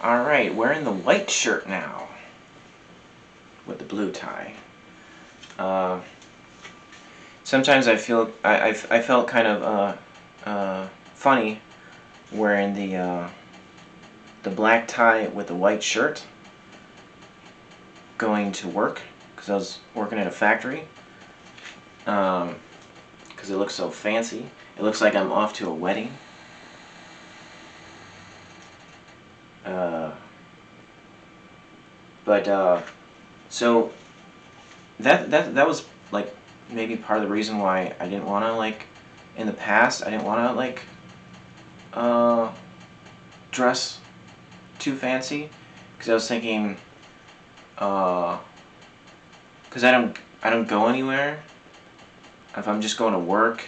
Alright, wearing the white shirt now with the blue tie. Sometimes I felt kind of funny wearing the black tie with the white shirt going to work because I was working at a factory. Because it looks so fancy. It looks like I'm off to a wedding. So that was like maybe part of the reason why I didn't want to, like, in the past I didn't want to, like, dress too fancy, because I was thinking, because I don't go anywhere. If I'm just going to work,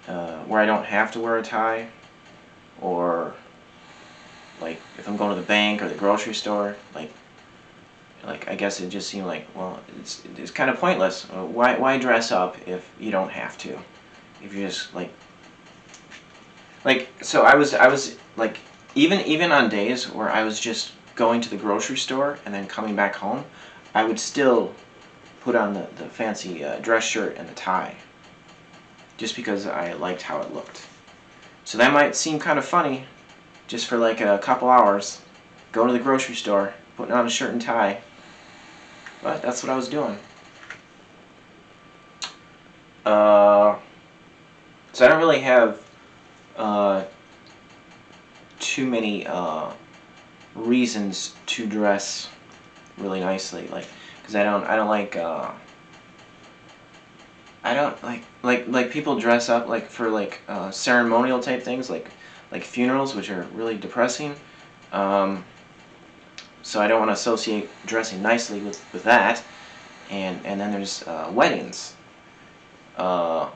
where I don't have to wear a tie, or like if I'm going to the bank or the grocery store, like I guess it just seemed like, well, it's kind of pointless. Why dress up if you don't have to? If you're just so I was like, even on days where I was just going to the grocery store and then coming back home, I would still put on the fancy dress shirt and the tie, just because I liked how it looked. So that might seem kind of funny, just for like a couple hours, going to the grocery store, putting on a shirt and tie, but that's what I was doing. So I don't really have too many reasons to dress really nicely, like, because I don't like I don't like people dress up like for like ceremonial type things, like funerals, which are really depressing. So I don't want to associate dressing nicely with that. And then there's weddings,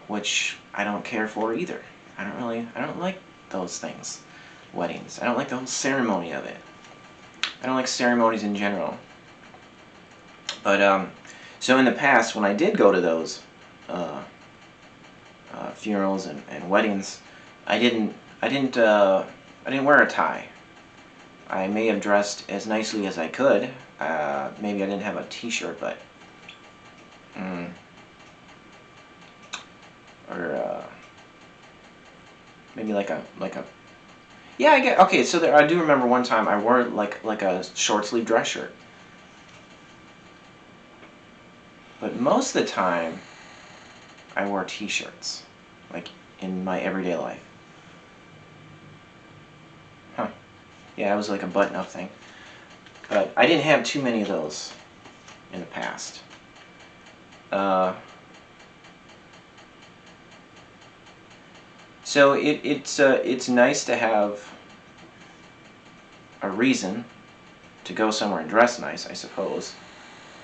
which I don't care for either. I don't like those things. Weddings. I don't like the whole ceremony of it. I don't like ceremonies in general. But so in the past, when I did go to those funerals and weddings, I didn't wear a tie. I may have dressed as nicely as I could. Maybe I didn't have a T-shirt, but or maybe like a yeah. I get okay. So I do remember one time I wore like a short sleeve dress shirt, but most of the time I wore T-shirts, like in my everyday life. Huh. Yeah, it was like a button-up thing. But I didn't have too many of those in the past. So it's nice to have a reason to go somewhere and dress nice, I suppose.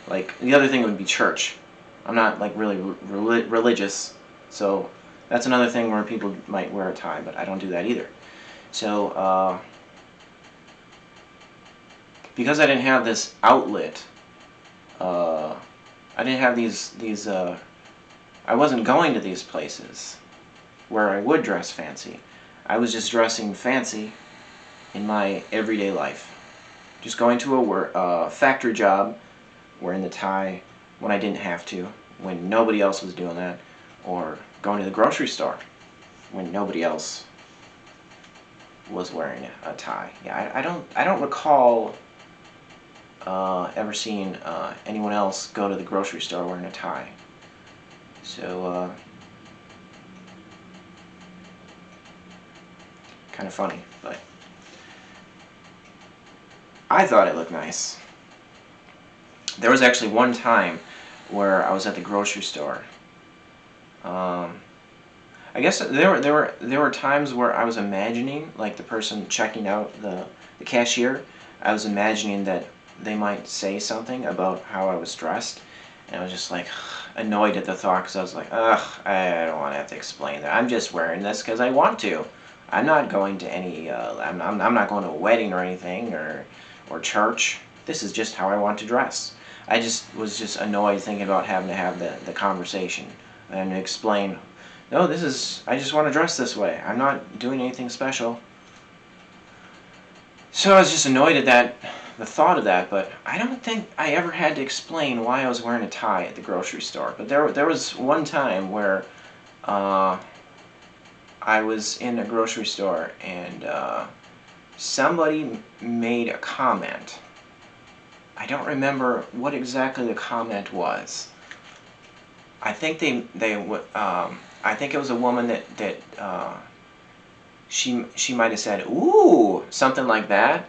Like, the other thing would be church. I'm not like really religious, so that's another thing where people might wear a tie, but I don't do that either. So because I didn't have this outlet, I didn't have these. I wasn't going to these places where I would dress fancy. I was just dressing fancy in my everyday life. Just going to a factory job, wearing the tie when I didn't have to, when nobody else was doing that, or going to the grocery store when nobody else was wearing a tie. Yeah, I don't recall ever seeing anyone else go to the grocery store wearing a tie. So kind of funny, but I thought it looked nice. There was actually one time where I was at the grocery store. I guess there were times where I was imagining, like, the person checking out, the cashier. I was imagining that they might say something about how I was dressed, and I was just like annoyed at the thought, because I was like, ugh, I don't want to have to explain that. I'm just wearing this because I want to. I'm not going to any. I'm not going to a wedding or anything, or church. This is just how I want to dress. I was just annoyed thinking about having to have the conversation and explain, no, I just want to dress this way. I'm not doing anything special. So I was just annoyed at that, the thought of that, but I don't think I ever had to explain why I was wearing a tie at the grocery store. But there was one time where uh, I was in a grocery store and somebody made a comment. I don't remember what exactly the comment was. I think I think it was a woman that she might have said "ooh" something like that,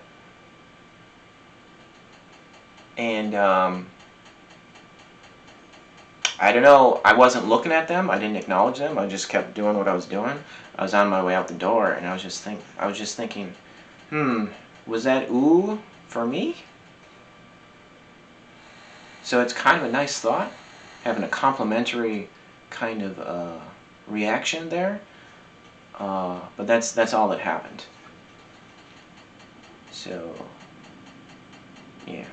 and I don't know. I wasn't looking at them. I didn't acknowledge them. I just kept doing what I was doing. I was on my way out the door, and I was just thinking, was that "ooh" for me? So it's kind of a nice thought, having a complimentary kind of reaction there. But that's all that happened. So yeah.